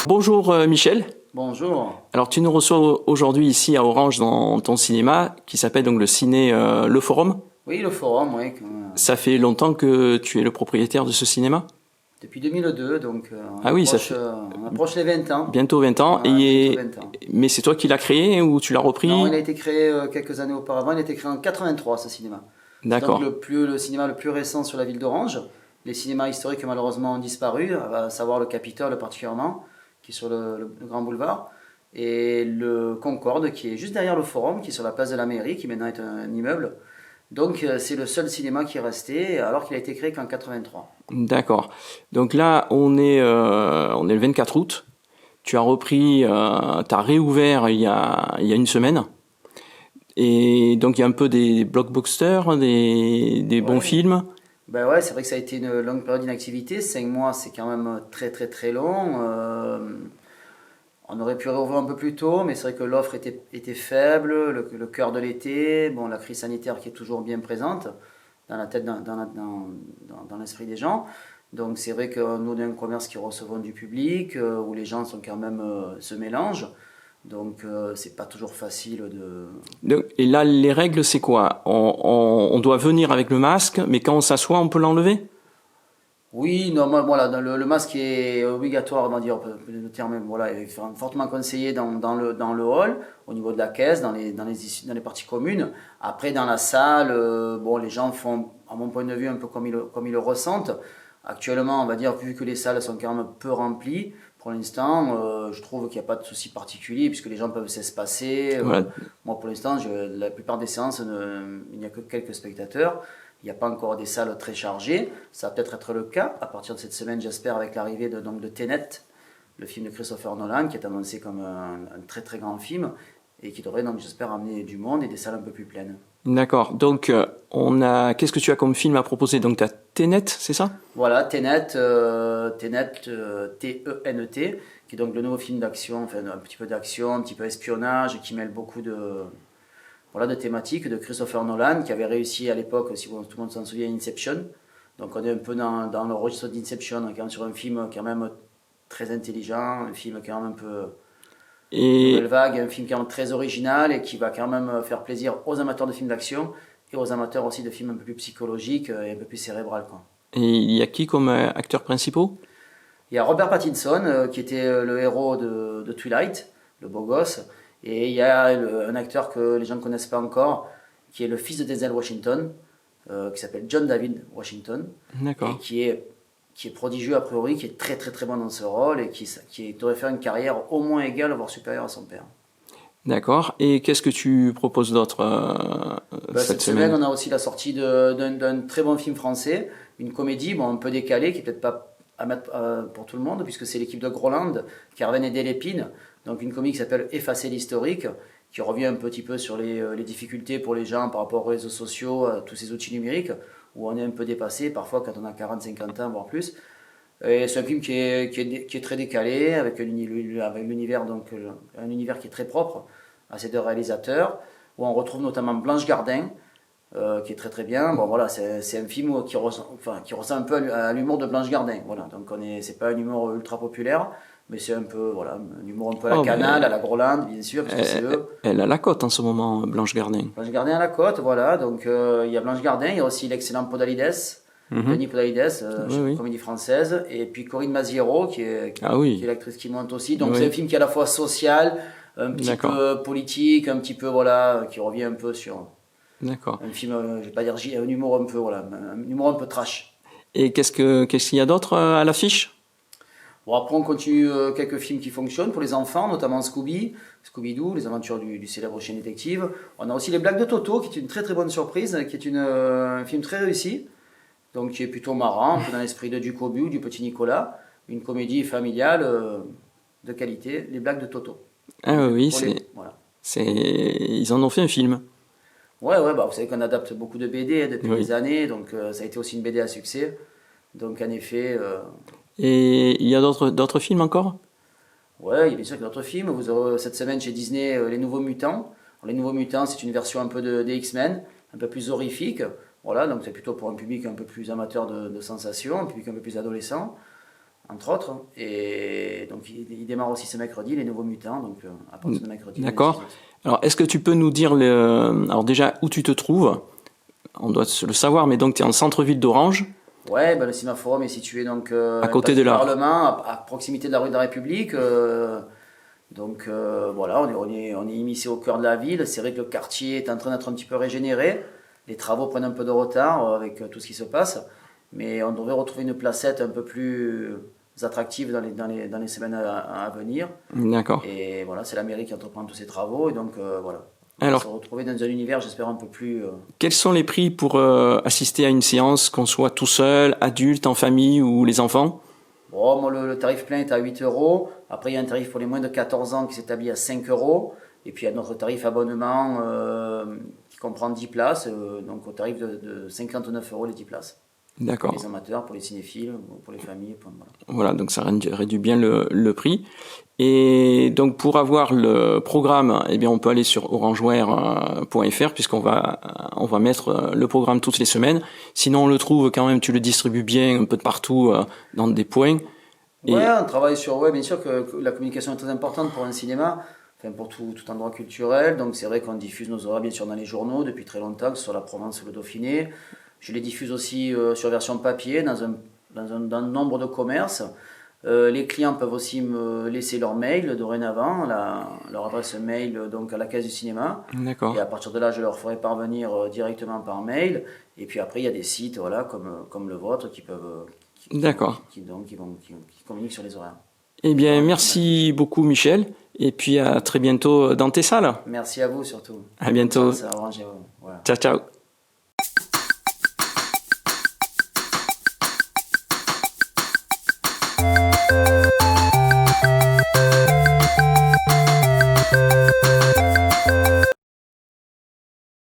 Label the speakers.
Speaker 1: Bonjour Michel.
Speaker 2: Bonjour.
Speaker 1: Alors tu nous reçois aujourd'hui ici à Orange dans ton cinéma qui s'appelle donc le ciné Le Forum.
Speaker 2: Oui, le Forum, oui.
Speaker 1: Ça fait longtemps que tu es le propriétaire de ce cinéma?
Speaker 2: Depuis 2002, donc
Speaker 1: Ah oui, ça fait
Speaker 2: on approche les 20 ans.
Speaker 1: bientôt 20 ans.
Speaker 2: Ouais, bientôt 20 ans.
Speaker 1: Mais c'est toi qui l'as créé ou tu l'as repris?
Speaker 2: Non, il a été créé quelques années auparavant. Il a été créé en 83, ce cinéma.
Speaker 1: D'accord.
Speaker 2: Donc le cinéma le plus récent sur la ville d'Orange. Les cinémas historiques malheureusement ont disparu, à savoir le Capitole particulièrement, qui est sur le Grand Boulevard, et le Concorde, qui est juste derrière le Forum, qui est sur la place de la mairie, qui maintenant est un immeuble. Donc c'est le seul cinéma qui est resté, alors qu'il a été créé qu'en 83.
Speaker 1: D'accord. Donc là, on est le 24 août. Tu as repris, tu as réouvert il y a une semaine. Et donc il y a un peu des blockbusters, des bons films.
Speaker 2: Ben ouais, c'est vrai que ça a été une longue période d'inactivité. 5 mois, c'est quand même très très très long. On aurait pu réouvrir un peu plus tôt, mais c'est vrai que l'offre était faible, le cœur de l'été, bon, la crise sanitaire qui est toujours bien présente dans la tête, dans l'esprit des gens. Donc c'est vrai que nous, on est un commerce qui recevons du public, où les gens sont quand même, se mélangent. Donc c'est pas toujours facile de...
Speaker 1: Et là, les règles, c'est quoi? On doit venir avec le masque, mais quand on s'assoit, on peut l'enlever?
Speaker 2: Oui, normalement, voilà, le masque est obligatoire, on va dire, le terme voilà, est fortement conseillé dans le hall, au niveau de la caisse, dans les parties communes. Après, dans la salle, bon, les gens font, à mon point de vue, un peu comme ils le ressentent. Actuellement, on va dire, vu que les salles sont quand même peu remplies, pour l'instant, je trouve qu'il n'y a pas de souci particulier, puisque les gens peuvent s'espacer.
Speaker 1: Voilà.
Speaker 2: Moi, pour l'instant, la plupart des séances, il n'y a que quelques spectateurs. Il n'y a pas encore des salles très chargées. Ça va peut-être être le cas à partir de cette semaine, j'espère, avec l'arrivée de Tenet, le film de Christopher Nolan, qui est annoncé comme un très très grand film et qui devrait donc, j'espère, amener du monde et des salles un peu plus pleines.
Speaker 1: D'accord. Donc, qu'est-ce que tu as comme film à proposer? Donc, tu as Tenet, c'est ça?
Speaker 2: Voilà, Tenet, T-E-N-E-T, qui est donc le nouveau film d'action, enfin un petit peu d'action, un petit peu espionnage, qui mêle beaucoup de thématiques de Christopher Nolan, qui avait réussi à l'époque, si tout le monde s'en souvient, Inception. Donc on est un peu dans le registre d'Inception, quand même sur un film quand même très intelligent, un film quand même un peu nouvelle vague, un film quand même très original et qui va quand même faire plaisir aux amateurs de films d'action et aux amateurs aussi de films un peu plus psychologiques et un peu plus cérébral, quoi.
Speaker 1: Et il y a qui comme acteurs principaux?
Speaker 2: Il y a Robert Pattinson, qui était le héros de Twilight, le beau gosse. Et il y a un acteur que les gens ne connaissent pas encore, qui est le fils de Denzel Washington, qui s'appelle John David Washington.
Speaker 1: D'accord.
Speaker 2: Et qui est prodigieux a priori, qui est très très très bon dans ce rôle et qui devrait faire une carrière au moins égale, voire supérieure à son père.
Speaker 1: D'accord. Et qu'est-ce que tu proposes d'autre
Speaker 2: Cette semaine, on a aussi la sortie d'un très bon film français, une comédie, bon, un peu décalée, qui n'est peut-être pas à mettre pour tout le monde, puisque c'est l'équipe de Groland, Carven et Delépine, donc une comédie qui s'appelle Effacer l'historique, qui revient un petit peu sur les difficultés pour les gens par rapport aux réseaux sociaux, à tous ces outils numériques, où on est un peu dépassé parfois quand on a 40-50 ans, voire plus. Et c'est un film qui est très décalé, avec l'univers, donc un univers qui est très propre à ces deux réalisateurs, où on retrouve notamment Blanche Gardin, qui est très très bien. Bon voilà, c'est un film qui ressemble un peu à l'humour de Blanche Gardin. Voilà, donc c'est pas un humour ultra populaire, mais c'est un peu voilà, un humour un peu à la Canal, à la Groland, bien sûr, parce que c'est eux.
Speaker 1: Elle a la cote en ce moment, Blanche Gardin.
Speaker 2: Blanche Gardin à la côte, voilà. Donc il y a Blanche Gardin, il y a aussi l'excellent Podalides. Denis Podalides, comédie française, et puis Corinne Maziero, qui est l'actrice qui monte aussi. Donc c'est un film qui est à la fois social, un petit peu politique, un petit peu voilà, qui revient un peu sur un film, je vais pas dire un humour un peu voilà, un humour un peu trash.
Speaker 1: Et qu'est-ce qu'il y a d'autre à l'affiche?
Speaker 2: Bon, après on continue quelques films qui fonctionnent pour les enfants, notamment Scooby-Doo, les aventures du célèbre chien détective. On a aussi Les Blagues de Toto, qui est une très très bonne surprise, qui est un film très réussi. Donc qui est plutôt marrant, un peu dans l'esprit de Ducobu ou du Petit Nicolas, une comédie familiale de qualité, Les Blagues de Toto.
Speaker 1: Ah oui,
Speaker 2: voilà.
Speaker 1: Ils en ont fait un film.
Speaker 2: Ouais, bah, vous savez qu'on adapte beaucoup de BD depuis des années, donc ça a été aussi une BD à succès. Donc en effet...
Speaker 1: Et il y a d'autres films encore?
Speaker 2: Ouais, il y a bien sûr d'autres films. Vous aurez cette semaine chez Disney Les Nouveaux Mutants. Alors, Les Nouveaux Mutants, c'est une version un peu des X-Men, un peu plus horrifique. Voilà, donc c'est plutôt pour un public un peu plus amateur de sensations, un public un peu plus adolescent. entre autres. Et donc, il démarre aussi ce mercredi, les Nouveaux Mutants, donc à partir de mercredi.
Speaker 1: D'accord. Alors, est-ce que tu peux nous dire, alors déjà, où tu te trouves? On doit le savoir, mais donc tu es en centre-ville d'Orange.
Speaker 2: Ouais, le Cinéma Forum est situé donc
Speaker 1: à côté de
Speaker 2: Parlement, à proximité de la rue de la République. Donc voilà, on est immiscé au cœur de la ville. C'est vrai que le quartier est en train d'être un petit peu régénéré. Les travaux prennent un peu de retard avec tout ce qui se passe. Mais on devrait retrouver une placette un peu plus attractive dans les semaines à venir.
Speaker 1: D'accord.
Speaker 2: Et voilà, c'est la mairie qui entreprend tous ces travaux. Et donc voilà.
Speaker 1: Alors,
Speaker 2: se retrouver dans un univers, j'espère, un peu plus...
Speaker 1: Quels sont les prix pour assister à une séance, qu'on soit tout seul, adulte, en famille ou les enfants?
Speaker 2: Bon, moi, le tarif plein est à 8 euros. Après, il y a un tarif pour les moins de 14 ans qui s'établit à 5 euros. Et puis, il y a notre tarif abonnement qui comprend 10 places, donc au tarif de 59 euros les 10 places.
Speaker 1: D'accord.
Speaker 2: Pour les amateurs, pour les cinéphiles, pour les familles.
Speaker 1: Voilà, donc ça réduit bien le prix. Et donc pour avoir le programme, eh bien on peut aller sur orangeware.fr puisqu'on va mettre le programme toutes les semaines. Sinon on le trouve quand même, tu le distribues bien un peu de partout dans des points.
Speaker 2: Ouais, on travaille sur bien sûr que la communication est très importante pour un cinéma, enfin pour tout endroit culturel. Donc c'est vrai qu'on diffuse nos horaires bien sûr dans les journaux depuis très longtemps, que ce soit la Provence ou le Dauphiné. Je les diffuse aussi sur version papier dans un nombre de commerces. Les clients peuvent aussi me laisser leur mail dorénavant, leur adresse mail donc à la Caisse du Cinéma.
Speaker 1: D'accord.
Speaker 2: Et à partir de là, je leur ferai parvenir directement par mail. Et puis après, il y a des sites comme le vôtre qui peuvent qui communiquent sur les horaires.
Speaker 1: Eh bien, merci beaucoup Michel. Et puis à très bientôt dans tes salles.
Speaker 2: Merci à vous surtout.
Speaker 1: À bientôt.
Speaker 2: Voilà.
Speaker 1: Ciao, ciao.